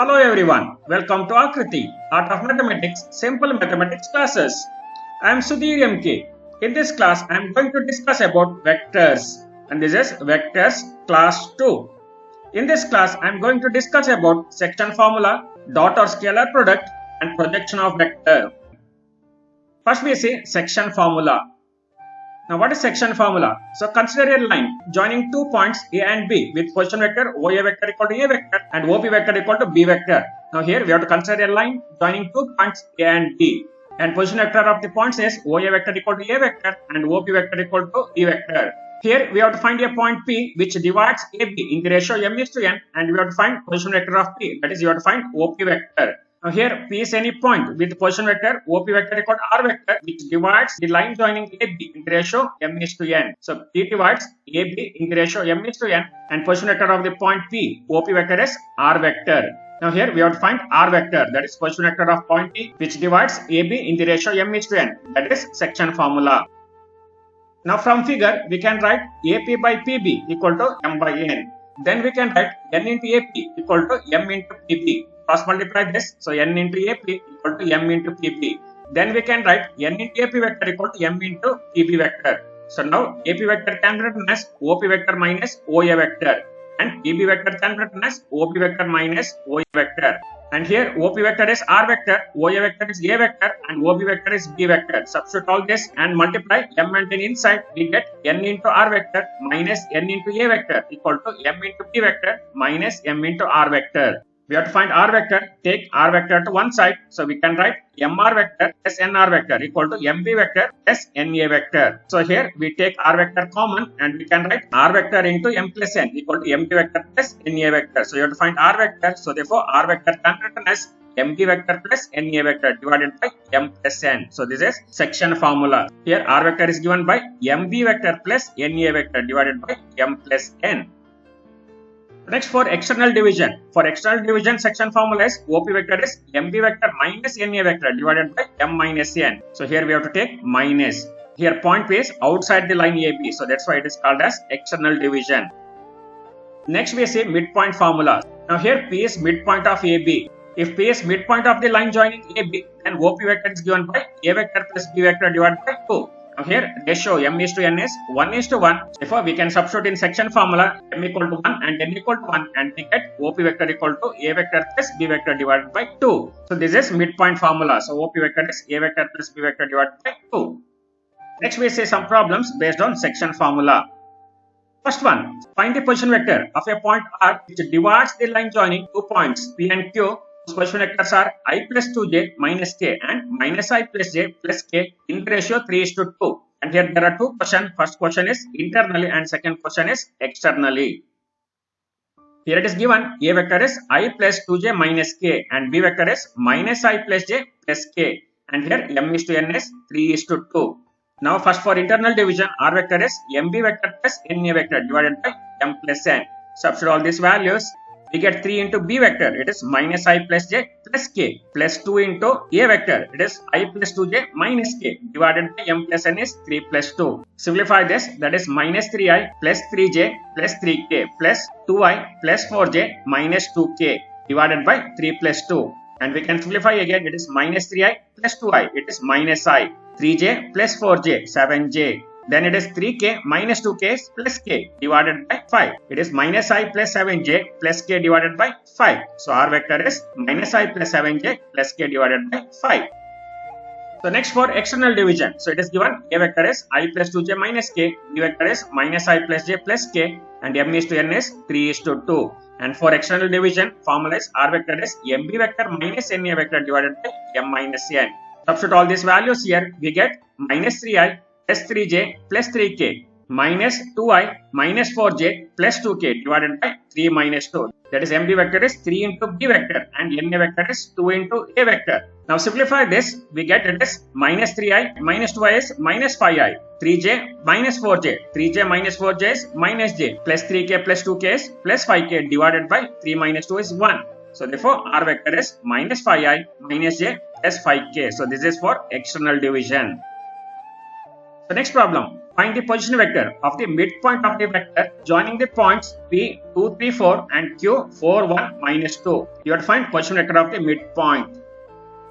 Hello everyone, welcome to Aakruthi, Art of Mathematics, Simple Mathematics Classes. I am Sudhir MK. In this class, I am going to discuss about vectors, and this is Vectors Class 2. In this class, I am going to discuss about section formula, dot or scalar product, and projection of vector. First we see section formula. Now what is section formula? So consider a line joining 2 points A and B with position vector OA vector equal to A vector and OP vector equal to B vector. Now here we have to consider a line joining 2 points A and B, and position vector of the points is OA vector equal to A vector and OP vector equal to B vector. Here we have to find a point P which divides AB in the ratio m:n, and we have to find position vector of P, that is you have to find OP vector. Now here P is any point with position vector OP vector equal to R vector which divides the line joining AB in the ratio m:n. So P divides AB in the ratio m:n, and position vector of the point P, OP vector is R vector. Now here we have to find R vector, that is position vector of point P which divides AB in the ratio m:n, that is section formula. Now from figure we can write AP by PB equal to m by n. Then we can write n into AP equal to m into PB. Cross multiply this, so n into AP equal to m into PB. Then we can write n into AP vector equal to m into PB vector. So now AP vector can be written as OP vector minus OA vector, and PB vector can be written as OP vector minus OA vector. And here OP vector is R vector, OA vector is A vector, and OB vector is B vector. Substitute all this and multiply m and n inside, we get n into R vector minus n into A vector equal to m into B vector minus m into R vector. We have to find R vector, take R vector to one side, so we can write mR vector plus nR vector equal to mB vector plus na vector. So here we take R vector common and we can write R vector into m plus n equal to mB vector plus na vector. So you have to find R vector, so therefore R vector can be written as mB vector plus na vector divided by m plus n. So this is section formula. Here R vector is given by mB vector plus na vector divided by m plus n. Next for external division. For external division, section formula is OP vector is mB vector minus na vector divided by m minus n. So here we have to take minus. Here point P is outside the line AB, so that's why it is called as external division. Next we see midpoint formula. Now here P is midpoint of AB. If P is midpoint of the line joining AB, then OP vector is given by A vector plus B vector divided by 2. Now here ratio m:n is 1:1. Therefore we can substitute in section formula m equal to 1 and n equal to 1, and we get OP vector equal to A vector plus B vector divided by 2. So this is midpoint formula. So OP vector is A vector plus B vector divided by 2. Next we see some problems based on section formula. First one, find the position vector of a point R which divides the line joining 2 points P and Q. Position vectors are I plus 2j minus k and minus I plus j plus k in the ratio 3:2. And here there are two questions. First question is internally and second question is externally. Here it is given A vector is I plus 2j minus k and B vector is minus I plus j plus k. And here m:n is 3:2. Now first for internal division, R vector is mB vector plus na vector divided by m plus n. Substitute all these values. We get 3 into B vector, it is minus I plus j plus k, plus 2 into A vector, it is I plus 2j minus k, divided by m plus n is 3 plus 2. Simplify this, that is minus 3i plus 3j plus 3k plus 2i plus 4j minus 2k divided by 3 plus 2. And we can simplify again, it is minus 3i plus 2i, it is minus I, 3j plus 4j, 7j. Then it is 3k minus 2k plus k divided by 5. It is minus I plus 7j plus k divided by 5. So R vector is minus I plus 7j plus k divided by 5. So next for external division. So it is given A vector is I plus 2j minus k, B vector is minus I plus j plus k, and m:n is 3:2. And for external division, formula is R vector is mB vector minus na vector divided by m minus n. Substitute all these values here, we get minus 3i plus 3j plus 3k minus 2i minus 4j plus 2k divided by 3 minus 2. That is mB vector is 3 into B vector and na vector is 2 into A vector. Now simplify this, we get it is minus 3i minus 2i is minus 5i, 3j minus 4j, 3j minus 4j is minus j, plus 3k plus 2k is plus 5k divided by 3 minus 2 is 1. So therefore R vector is minus 5i minus j plus 5k. So this is for external division. The next problem, Find the position vector of the midpoint of the vector joining the points P 2, 3, 4 and Q 4, 1, minus 2. You have to find position vector of the midpoint.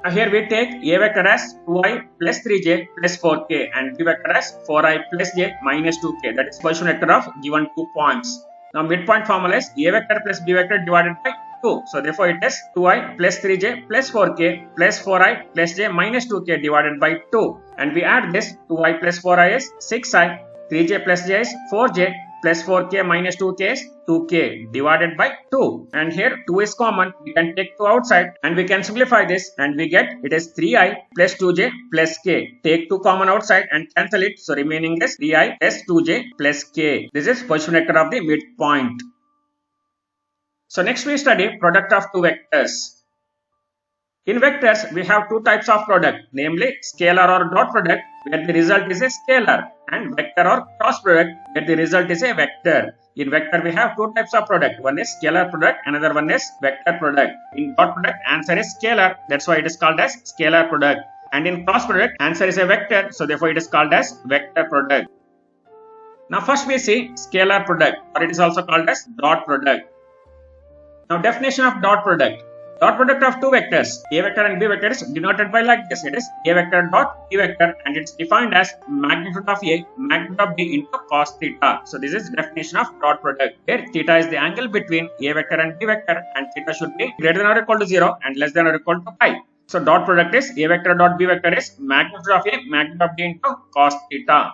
Now here we take A vector as 2i plus 3j plus 4k and B vector as 4i plus j minus 2k. That is position vector of given 2 points. Now midpoint formula is A vector plus B vector divided by 2. So therefore it is 2i plus 3j plus 4k plus 4i plus j minus 2k divided by 2. And we add this 2i plus 4i is 6i, 3j plus j is 4j plus 4k minus 2k is 2k divided by 2. And here 2 is common. We can take 2 outside and we can simplify this and we get it is 3i plus 2j plus k. Take 2 common outside and cancel it. So remaining is 3i plus 2j plus k. This is position vector of the midpoint. So next we study product of two vectors. In vectors, we have two types of product, namely scalar or dot product, where the result is a scalar, and vector or cross product, where the result is a vector. In vector, we have two types of product. One is scalar product, another one is vector product. In dot product, answer is scalar. That's why it is called as scalar product. And in cross product, answer is a vector. So therefore, it is called as vector product. Now first we see scalar product, or it is also called as dot product. Now definition of dot product. Dot product of two vectors, A vector and B vector, is denoted by like this. It is A vector dot B vector and it's defined as magnitude of A, magnitude of B into cos theta. So this is definition of dot product, where theta is the angle between A vector and B vector and theta should be greater than or equal to 0 and less than or equal to pi. So dot product is A vector dot B vector is magnitude of A, magnitude of B into cos theta.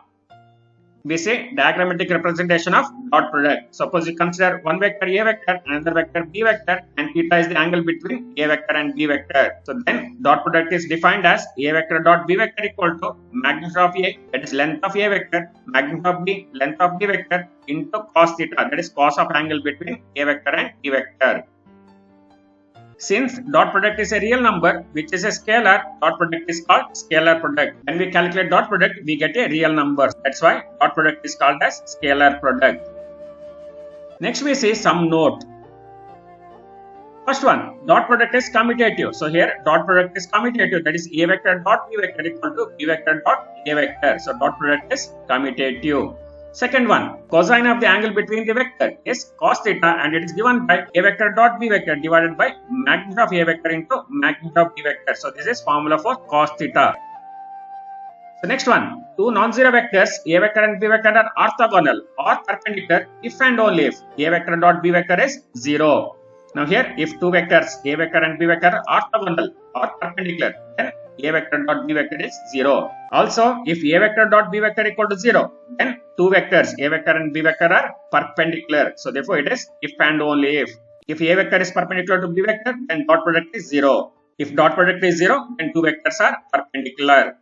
We say diagrammatic representation of dot product. Suppose you consider one vector A vector, another vector B vector, and theta is the angle between A vector and B vector. So then dot product is defined as A vector dot B vector equal to magnitude of A, that is length of A vector, magnitude of B, length of B vector, into cos theta, that is cos of angle between A vector and B vector. Since dot product is a real number which is a scalar, dot product is called scalar product. When we calculate dot product, we get a real number. That's why dot product is called as scalar product. Next we see some note. First one, dot product is commutative. So here dot product is commutative, that is A vector dot B vector equal to B vector dot A vector. So dot product is commutative. Second one, cosine of the angle between the vector is cos theta and it is given by A vector dot B vector divided by magnitude of A vector into magnitude of B vector. So this is formula for cos theta. So next one, two non-zero vectors A vector and B vector are orthogonal or perpendicular if and only if A vector dot B vector is 0. Now here if two vectors A vector and B vector are orthogonal or perpendicular, then A vector dot B vector is 0. Also, if A vector dot B vector equal to 0, then two vectors A vector and B vector are perpendicular. So therefore it is if and only if. If A vector is perpendicular to B vector, then dot product is 0. If dot product is 0, then two vectors are perpendicular.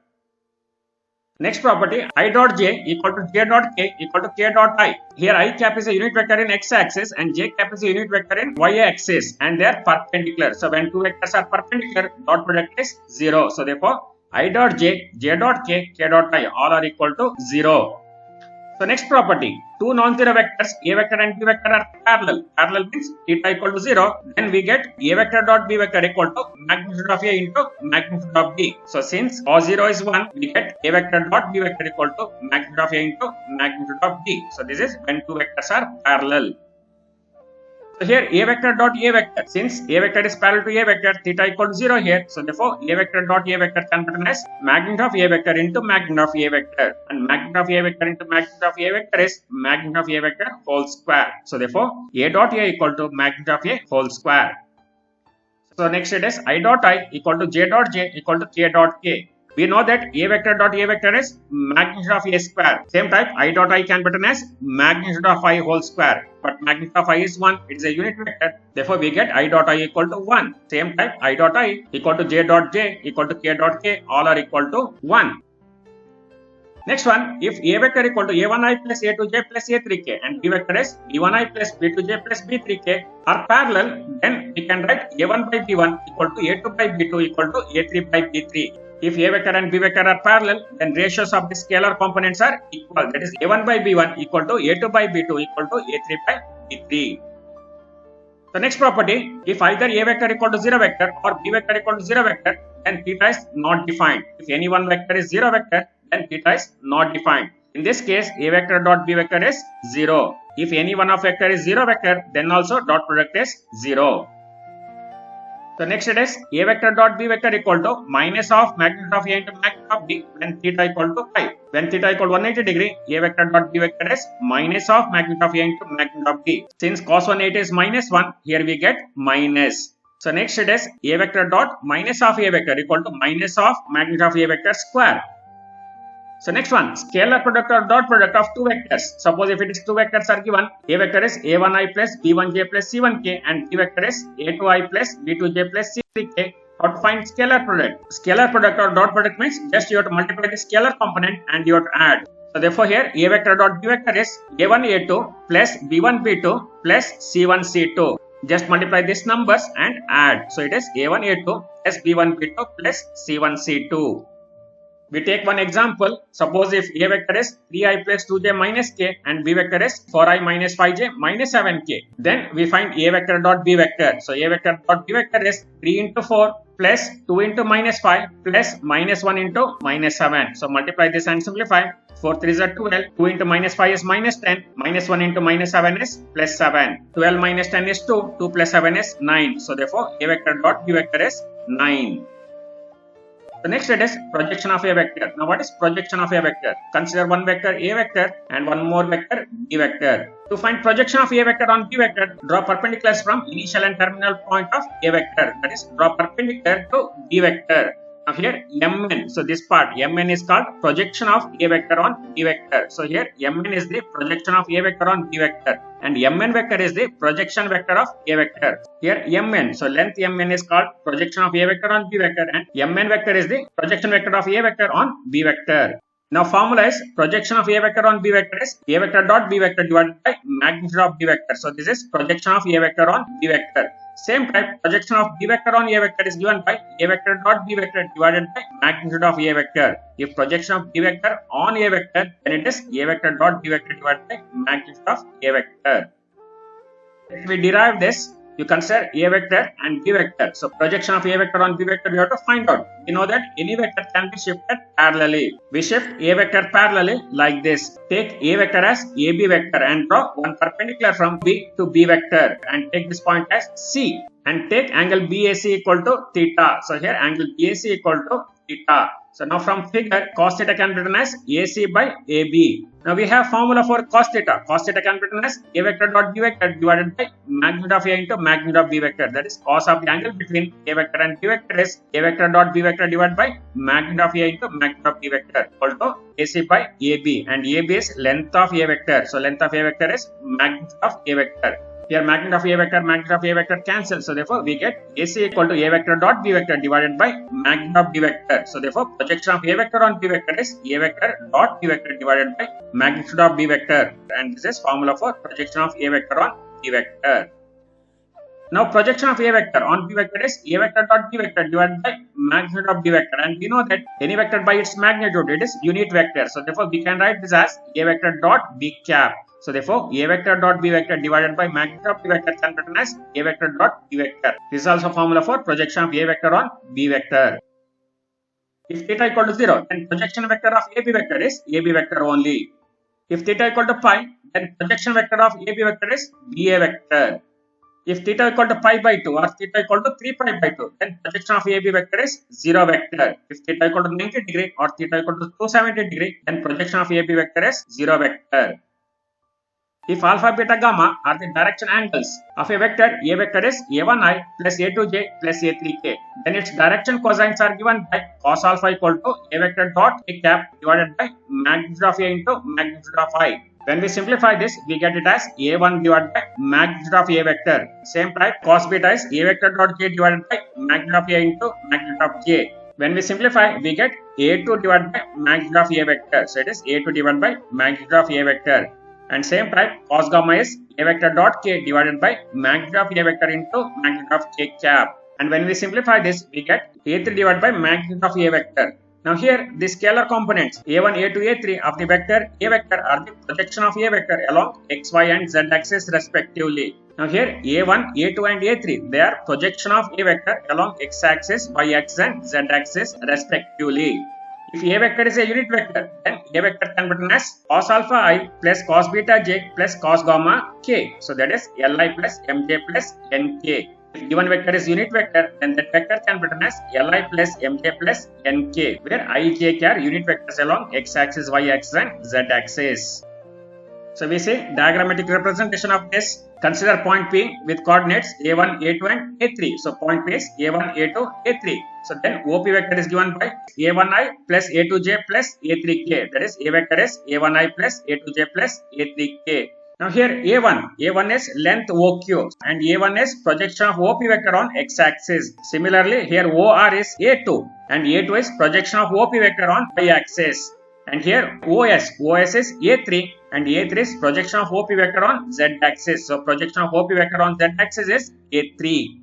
Next property, I dot j equal to j dot k equal to k dot I. Here I cap is a unit vector in x axis and j cap is a unit vector in y axis and they are perpendicular. So when two vectors are perpendicular, dot product is 0. So therefore I dot j, j dot k, k dot I all are equal to 0. So next property, two non-zero vectors A vector and B vector are parallel. Parallel means theta equal to 0. Then we get A vector dot B vector equal to magnitude of A into magnitude of B. So since cos 0 is 1, we get A vector dot B vector equal to magnitude of A into magnitude of B. So this is when two vectors are parallel. So here A vector dot A vector, since A vector is parallel to A vector, theta equal to 0 here. So therefore A vector dot A vector can be written as magnitude of A vector into magnitude of A vector. And magnitude of A vector into magnitude of A vector is magnitude of A vector whole square. So therefore A dot A equal to magnitude of A whole square. So next it is I dot I equal to J dot J equal to K dot K. We know that A vector dot A vector is magnitude of A square. Same type, I dot I can be written as magnitude of I whole square. But magnitude of I is 1, it is a unit vector. Therefore, we get I dot I equal to 1. Same type, I dot I equal to J dot J equal to K dot K, all are equal to 1. Next one, if A vector equal to A1I plus A2J plus A3K and B vector is B1I plus B2J plus B3K are parallel, then we can write A1 by B1 equal to A2 by B2 equal to A3 by B3. If A vector and B vector are parallel, then ratios of the scalar components are equal. That is A1 by B1 equal to A2 by B2 equal to A3 by B3. The next property, if either A vector equal to 0 vector or B vector equal to 0 vector, then theta is not defined. If any one vector is 0 vector, then theta is not defined. In this case, A vector dot B vector is 0. If any one of vector is 0 vector, then also dot product is 0. So next it is A vector dot B vector equal to minus of magnitude of A into magnitude of B when theta equal to pi. When theta equal to 180 degree, A vector dot B vector is minus of magnitude of A into magnitude of B. Since cos 180 is minus 1, here we get minus. So next it is A vector dot minus of A vector equal to minus of magnitude of A vector square. So next one, scalar product or dot product of two vectors. Suppose if it is two vectors are given, A vector is a1i plus b1j plus c1k and B vector is a2i plus b2j plus c3k. How to find scalar product? Scalar product or dot product means just you have to multiply the scalar component and you have to add. So therefore here A vector dot B vector is a1 a2 plus b1 b2 plus c1 c2. Just multiply these numbers and add. So it is a1 a2 plus b1 b2 plus c1 c2. We take one example. Suppose if A vector is 3i plus 2j minus k and B vector is 4i minus 5j minus 7k. Then we find A vector dot B vector. So A vector dot B vector is 3 into 4 plus 2 into minus 5 plus minus 1 into minus 7. So multiply this and simplify. 4 3 is 12. 2 into minus 5 is minus 10. Minus 1 into minus 7 is plus 7. 12 minus 10 is 2. 2 plus 7 is 9. So therefore A vector dot B vector is 9. The next it is projection of a vector. Now what is projection of a vector? Consider one vector A vector and one more vector B vector. To find projection of A vector on B vector, draw perpendiculars from initial and terminal point of A vector. That is, draw perpendicular to B vector. Now here Mn, so this part Mn is called projection of A vector on B vector. So here Mn is the projection of A vector on B vector and Mn vector is the projection vector of A vector. Here Mn, so length Mn is called projection of A vector on B vector and Mn vector is the projection vector of A vector on B vector. Now formula is projection of A vector on B vector is A vector dot B vector divided by magnitude of B vector. So this is projection of A vector on B vector. Same type, projection of B vector on A vector is given by A vector dot B vector divided by magnitude of A vector. If projection of B vector on A vector, then it is A vector dot B vector divided by magnitude of A vector. If we derive this, you consider A vector and B vector. So projection of A vector on B vector we have to find out. We know that any vector can be shifted parallelly. We shift A vector parallelly like this. Take A vector as AB vector and draw one perpendicular from B to B vector and take this point as C and take angle BAC equal to theta. So here angle BAC equal to theta. So now from figure, cos theta can be written as AC by AB. Now we have formula for cos theta. Cos theta can be written as A vector dot B vector divided by magnitude of A into magnitude of B vector. That is, cos of the angle between A vector and B vector is A vector dot B vector divided by magnitude of A into magnitude of B vector equal to AC by AB. And AB is length of A vector. So length of A vector is magnitude of A vector. Here magnitude of A vector cancel. So therefore we get AC equal to A vector dot B vector divided by magnitude of B vector. So therefore projection of A vector on B vector is A vector dot B vector divided by magnitude of B vector. And this is formula for projection of A vector on B vector. Now projection of A vector on B vector is A vector dot B vector divided by magnitude of B vector. And we know that any vector by its magnitude, it is unit vector. So therefore we can write this as A vector dot B cap. So therefore A vector dot B vector divided by magnitude of B vector can be written as A vector dot B vector. This is also formula for projection of A vector on B vector. If theta equal to 0, then projection vector of AB vector is AB vector only. If theta equal to pi, then projection vector of AB vector is BA vector. If theta equal to pi by 2 or theta equal to 3 pi by 2, then projection of AB vector is 0 vector. If theta equal to 90 degree or theta equal to 270 degree, then projection of AB vector is 0 vector. If alpha, beta, gamma are the direction angles of a vector is a1i plus a2j plus a3k, then its direction cosines are given by cos alpha equal to a vector dot a cap divided by magnitude of a into magnitude of I. When we simplify this, we get it as a1 divided by magnitude of a vector. Same type, cos beta is a vector dot j divided by magnitude of a into magnitude of j. When we simplify, we get a2 divided by magnitude of a vector. So it is a2 divided by magnitude of a vector. And same type, cos gamma is a vector dot k divided by magnitude of a vector into magnitude of k cap. And when we simplify this, we get a3 divided by magnitude of a vector. Now here, the scalar components a1, a2, a3 of the vector a vector are the projection of a vector along x, y and z axis respectively. Now here a1, a2 and a3, they are projection of a vector along x axis, y axis and z axis respectively. If A vector is a unit vector, then A vector can be written as cos alpha I plus cos beta j plus cos gamma k. So that is Li plus Mj plus Nk. If given vector is unit vector, then that vector can be written as Li plus Mj plus Nk, where I, j, k are unit vectors along x-axis, y-axis and z-axis. So we see diagrammatic representation of this. Consider point P with coordinates a1, a2 and a3. So point P is a1, a2, a3. So then OP vector is given by a1i plus a2j plus a3k. That is A vector is a1i plus a2j plus a3k. Now here A1 is length OQ and A1 is projection of OP vector on x-axis. Similarly here OR is A2 and A2 is projection of OP vector on y-axis. And here OS is A3 and A3 is projection of OP vector on z-axis. So projection of OP vector on z-axis is A3.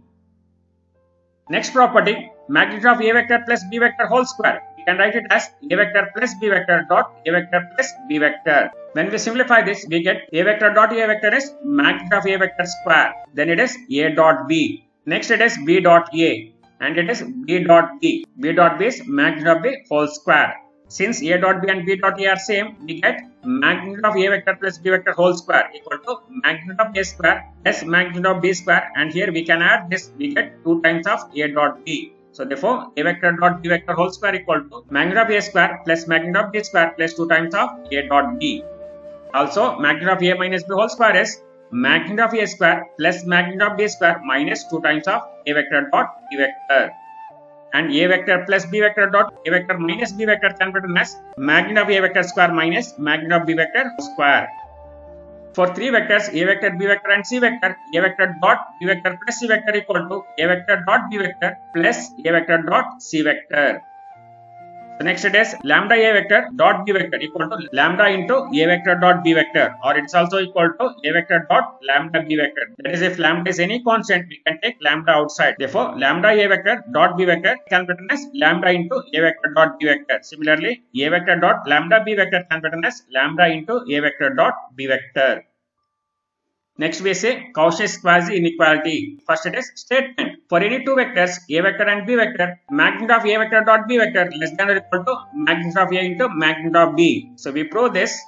Next property, magnitude of A vector plus B vector whole square. We can write it as A vector plus B vector dot A vector plus B vector. When we simplify this, we get A vector dot A vector is magnitude of A vector square. Then it is A dot B. Next it is B dot A and it is B dot B. B dot B is magnitude of B whole square. Since A dot B and B dot A are same, we get magnitude of A vector plus B vector whole square equal to magnitude of A square plus magnitude of B square, and here we can add this, we get 2 times of A dot B. So therefore, A vector dot B vector whole square equal to magnitude of A square plus magnitude of B square plus 2 times of A dot B. Also, magnitude of A minus B whole square is magnitude of A square plus magnitude of B square minus 2 times of A vector dot B vector. And A vector plus B vector dot A vector minus B vector can be written as magnitude of A vector square minus magnitude of B vector square. For 3 vectors A vector, B vector and C vector, A vector dot B vector plus C vector equal to A vector dot B vector plus A vector dot C vector. The next it is lambda A vector dot B vector equal to lambda into A vector dot B vector, or it's also equal to A vector dot lambda B vector. That is, if lambda is any constant, we can take lambda outside. Therefore, lambda A vector dot B vector can be written as lambda into A vector dot B vector. Similarly, A vector dot lambda B vector can be written as lambda into A vector dot B vector. Next we say Cauchy's quasi-inequality. First it is statement. For any 2 vectors A vector and B vector, magnitude of A vector dot B vector less than or equal to magnitude of A into magnitude of B. So we prove this.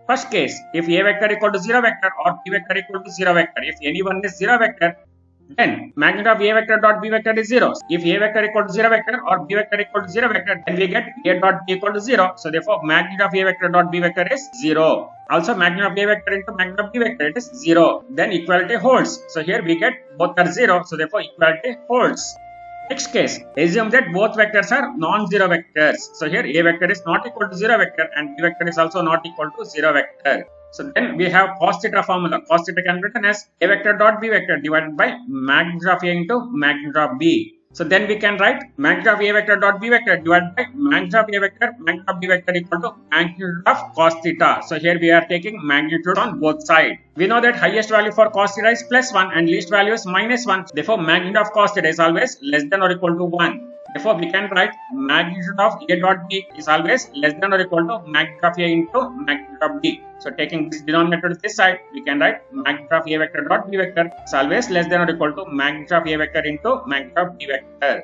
First case, if A vector equal to 0 vector or B vector equal to 0 vector, if any one is 0 vector, then magnitude of A vector dot B vector is 0. If A vector equal to 0 vector or B vector equal to 0 vector, then we get A dot B equal to 0. So therefore, magnitude of A vector dot B vector is 0. Also, magnitude of A vector into magnitude of B vector, it is 0. Then equality holds. So here we get both are 0. So therefore, equality holds. Next case, assume that both vectors are non-zero vectors. So here A vector is not equal to 0 vector and B vector is also not equal to 0 vector. So then we have cos theta formula. Cos theta can be written as A vector dot B vector divided by magnitude of A into magnitude of B. So then we can write magnitude of A vector dot B vector divided by magnitude of A vector, magnitude of B vector equal to magnitude of cos theta. So here we are taking magnitude on both sides. We know that highest value for cos theta is +1 and least value is -1. Therefore, magnitude of cos theta is always less than or equal to 1. Therefore, we can write magnitude of A dot B is always less than or equal to magnitude of A into magnitude of B. So, taking this denominator to this side, we can write magnitude of A vector dot B vector is always less than or equal to magnitude of A vector into magnitude of B vector.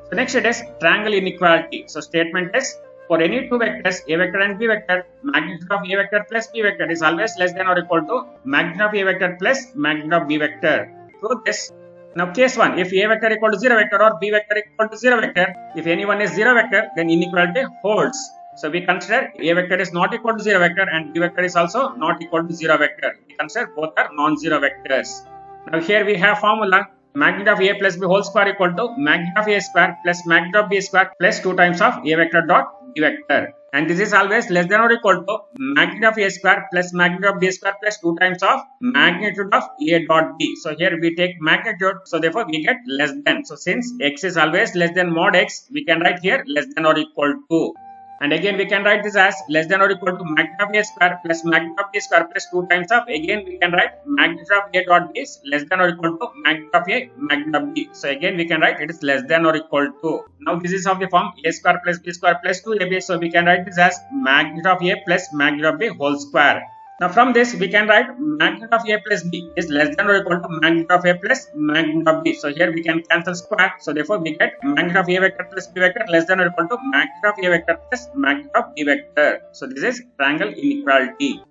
So, next it is triangle inequality. So, statement is for any 2 vectors A vector and B vector, magnitude of A vector plus B vector is always less than or equal to magnitude of A vector plus magnitude of B vector. Prove this. Now case 1, if A vector equal to 0 vector or B vector equal to 0 vector, if any one is 0 vector, then inequality holds. So we consider A vector is not equal to 0 vector and B vector is also not equal to 0 vector. We consider both are non-zero vectors. Now here we have formula magnitude of A plus B whole square equal to magnitude of A square plus magnitude of B square plus 2 times of A vector dot B vector. And this is always less than or equal to magnitude of A square plus magnitude of B square plus 2 times of magnitude of A dot B. So here we take magnitude, so therefore we get less than. So since x is always less than mod x, we can write here less than or equal to. And again we can write this as less than or equal to magnitude of A square plus magnitude of B square plus 2 times of, again we can write magnitude of A dot B is less than or equal to magnitude of A magnitude of B. So again we can write it is less than or equal to. Now this is of the form A square plus B square plus 2AB. So we can write this as magnitude of A plus magnitude of B whole square. Now from this we can write magnitude of A plus B is less than or equal to magnitude of A plus magnitude of B. So here we can cancel square. So therefore we get magnitude of A vector plus B vector less than or equal to magnitude of A vector plus magnitude of B vector. So this is triangle inequality.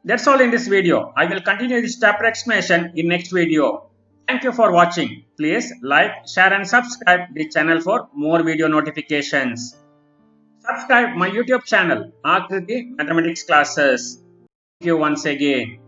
That's all in this video. I will continue this chapter explanation in next video. Thank you for watching. Please like, share and subscribe the channel for more video notifications. Subscribe my YouTube channel, Aakruthi Mathematics Classes. Thank you once again.